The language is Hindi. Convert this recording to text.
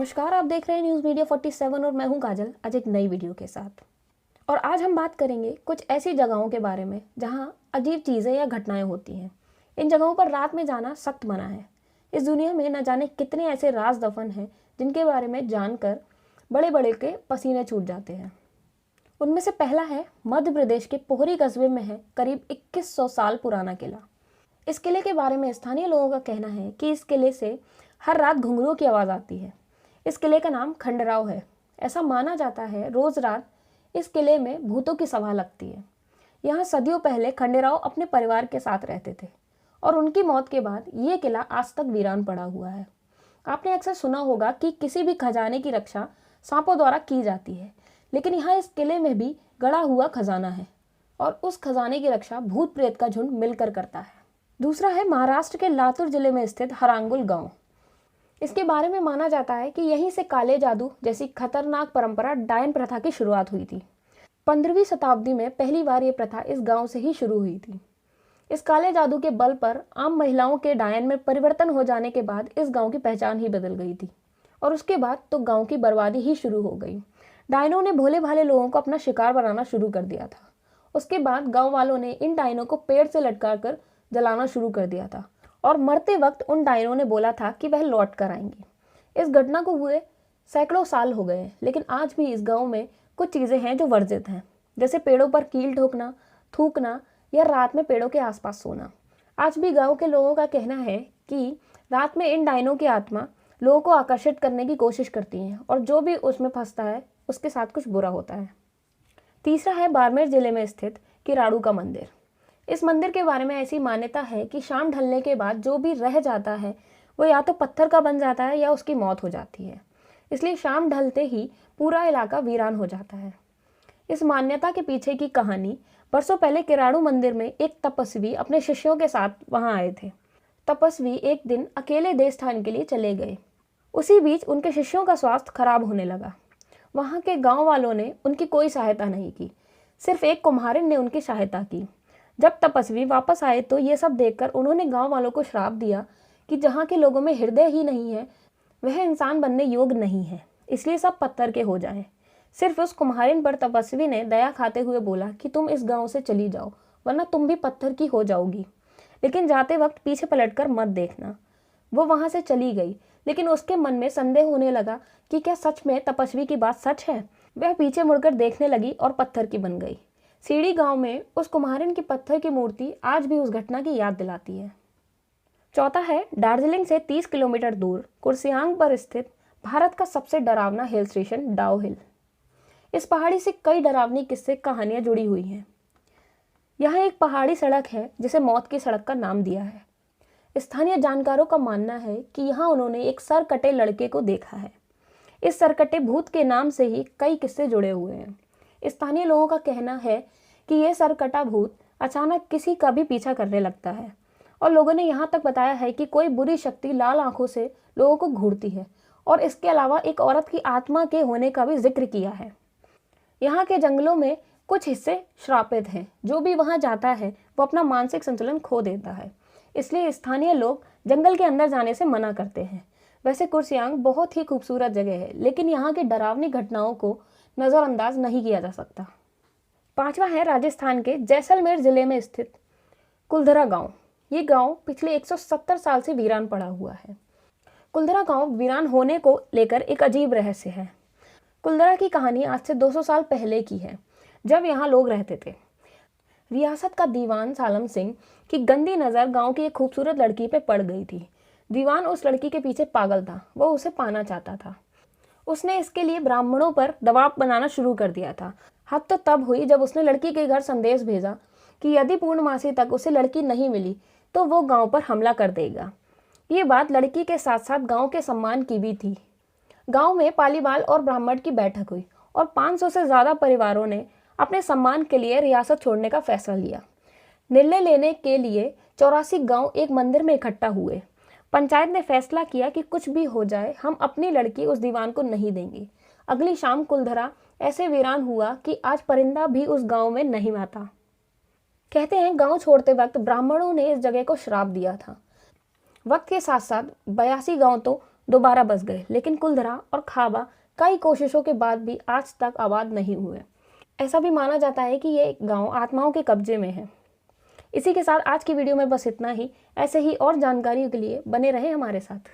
नमस्कार, आप देख रहे हैं न्यूज़ मीडिया 47 और मैं हूं काजल आज एक नई वीडियो के साथ। और आज हम बात करेंगे कुछ ऐसी जगहों के बारे में जहां अजीब चीज़ें या घटनाएं होती हैं। इन जगहों पर रात में जाना सख्त मना है। इस दुनिया में न जाने कितने ऐसे राज दफन हैं जिनके बारे में जानकर बड़े बड़े के पसीने छूट जाते हैं। उनमें से पहला है मध्य प्रदेश के पोहरी कस्बे में है करीब 2100 साल पुराना किला। इस किले के बारे में स्थानीय लोगों का कहना है कि इस किले से हर रात घुंघरूओं की आवाज़ आती है। इस किले का नाम खंडराव है। ऐसा माना जाता है रोज रात इस किले में भूतों की सभा लगती है। यहाँ सदियों पहले खंडेराव अपने परिवार के साथ रहते थे और उनकी मौत के बाद ये किला आज तक वीरान पड़ा हुआ है। आपने अक्सर सुना होगा कि किसी भी खजाने की रक्षा सांपों द्वारा की जाती है, लेकिन यहाँ इस किले में भी गड़ा हुआ खजाना है और उस खजाने की रक्षा भूत प्रेत का झुंड मिलकर करता है। दूसरा है महाराष्ट्र के लातूर जिले में स्थित हरांगुल गांव। इसके बारे में माना जाता है कि यहीं से काले जादू जैसी खतरनाक परंपरा डायन प्रथा की शुरुआत हुई थी। 15वीं शताब्दी में पहली बार ये प्रथा इस गांव से ही शुरू हुई थी। इस काले जादू के बल पर आम महिलाओं के डायन में परिवर्तन हो जाने के बाद इस गांव की पहचान ही बदल गई थी और उसके बाद तो गांव की बर्बादी ही शुरू हो गई। डायनों ने भोले भाले लोगों को अपना शिकार बनाना शुरू कर दिया था। उसके बाद गाँव वालों ने इन डायनों को पेड़ से लटका कर जलाना शुरू कर दिया था और मरते वक्त उन डायनों ने बोला था कि वह लौट कर आएंगे। इस घटना को हुए सैकड़ों साल हो गए, लेकिन आज भी इस गांव में कुछ चीज़ें हैं जो वर्जित हैं, जैसे पेड़ों पर कील ठोकना, थूकना या रात में पेड़ों के आसपास सोना। आज भी गांव के लोगों का कहना है कि रात में इन डायनों की आत्मा लोगों को आकर्षित करने की कोशिश करती हैं और जो भी उसमें फंसता है उसके साथ कुछ बुरा होता है। तीसरा है बाड़मेर जिले में स्थित किराड़ू का मंदिर। इस मंदिर के बारे में ऐसी मान्यता है कि शाम ढलने के बाद जो भी रह जाता है वो या तो पत्थर का बन जाता है या उसकी मौत हो जाती है। इसलिए शाम ढलते ही पूरा इलाका वीरान हो जाता है। इस मान्यता के पीछे की कहानी, बरसों पहले किराड़ू मंदिर में एक तपस्वी अपने शिष्यों के साथ वहां आए थे। तपस्वी एक दिन अकेले देश स्थान के लिए चले गए। उसी बीच उनके शिष्यों का स्वास्थ्य खराब होने लगा। वहाँ के गाँव वालों ने उनकी कोई सहायता नहीं की, सिर्फ एक कुम्हारिन ने उनकी सहायता की। जब तपस्वी वापस आए तो ये सब देखकर उन्होंने गांव वालों को श्राप दिया कि जहाँ के लोगों में हृदय ही नहीं है वह इंसान बनने योग्य नहीं है, इसलिए सब पत्थर के हो जाएं। सिर्फ उस कुम्हारिन पर तपस्वी ने दया खाते हुए बोला कि तुम इस गांव से चली जाओ वरना तुम भी पत्थर की हो जाओगी, लेकिन जाते वक्त पीछे पलटकर मत देखना। वो वहां से चली गई, लेकिन उसके मन में संदेह होने लगा कि क्या सच में तपस्वी की बात सच है। वह पीछे मुड़कर देखने लगी और पत्थर की बन गई। सीढ़ी गांव में उस कुम्हारिन की पत्थर की मूर्ति आज भी उस घटना की याद दिलाती है। चौथा है दार्जिलिंग से 30 किलोमीटर दूर कुर्सियांग पर स्थित भारत का सबसे डरावना हिल स्टेशन डाउ हिल। इस पहाड़ी से कई डरावनी किस्से कहानियां जुड़ी हुई हैं। यहाँ एक पहाड़ी सड़क है जिसे मौत की सड़क का नाम दिया है। स्थानीय जानकारों का मानना है कि यहाँ उन्होंने एक सर कटे लड़के को देखा है। इस सरकटे भूत के नाम से ही कई किस्से जुड़े हुए हैं। स्थानीय लोगों का कहना है कि यह सरकटा भूत अचानक किसी का भी पीछा करने लगता है और लोगों ने यहाँ तक बताया है कि कोई बुरी शक्ति लाल आंखों से लोगों को घूरती है और इसके अलावा एक औरत की आत्मा के होने का भी जिक्र किया है। यहाँ के जंगलों में कुछ हिस्से श्रापित हैं। जो भी वहाँ जाता है वो अपना मानसिक संतुलन खो देता है, इसलिए स्थानीय लोग जंगल के अंदर जाने से मना करते हैं। वैसे कुर्सियांग बहुत ही खूबसूरत जगह है, लेकिन यहाँ की डरावनी घटनाओं को नज़रअंदाज नहीं किया जा सकता। पांचवा है राजस्थान के जैसलमेर जिले में स्थित कुलधरा गांव। ये गांव पिछले 170 साल से वीरान पड़ा हुआ है। कुलधरा गांव वीरान होने को लेकर एक अजीब रहस्य है। कुलधरा की कहानी आज से 200 साल पहले की है, जब यहाँ लोग रहते थे। रियासत का दीवान सालम सिंह की गंदी नज़र गाँव की एक खूबसूरत लड़की पे पड़ गई थी। दीवान उस लड़की के पीछे पागल था, वो उसे पाना चाहता था। उसने इसके लिए ब्राह्मणों पर दबाव बनाना शुरू कर दिया था। हद तो तब हुई जब उसने लड़की के घर संदेश भेजा कि यदि पूर्णमासी तक उसे लड़की नहीं मिली तो वो गांव पर हमला कर देगा। ये बात लड़की के साथ साथ गांव के सम्मान की भी थी। गांव में पालीवाल और ब्राह्मण की बैठक हुई और 500 से ज़्यादा परिवारों ने अपने सम्मान के लिए रियासत छोड़ने का फैसला लिया। निर्णय लेने के लिए 84 गाँव एक मंदिर में इकट्ठा हुए। पंचायत ने फैसला किया कि कुछ भी हो जाए हम अपनी लड़की उस दीवान को नहीं देंगे। अगली शाम कुलधरा ऐसे वीरान हुआ कि आज परिंदा भी उस गांव में नहीं आता। कहते हैं गांव छोड़ते वक्त ब्राह्मणों ने इस जगह को श्राप दिया था। वक्त के साथ साथ 82 गांव तो दोबारा बस गए, लेकिन कुलधरा और खाबा कई कोशिशों के बाद भी आज तक आबाद नहीं हुए। ऐसा भी माना जाता है कि ये गांव आत्माओं के कब्जे में है। इसी के साथ आज की वीडियो में बस इतना ही। ऐसे ही और जानकारियों के लिए बने रहें हमारे साथ।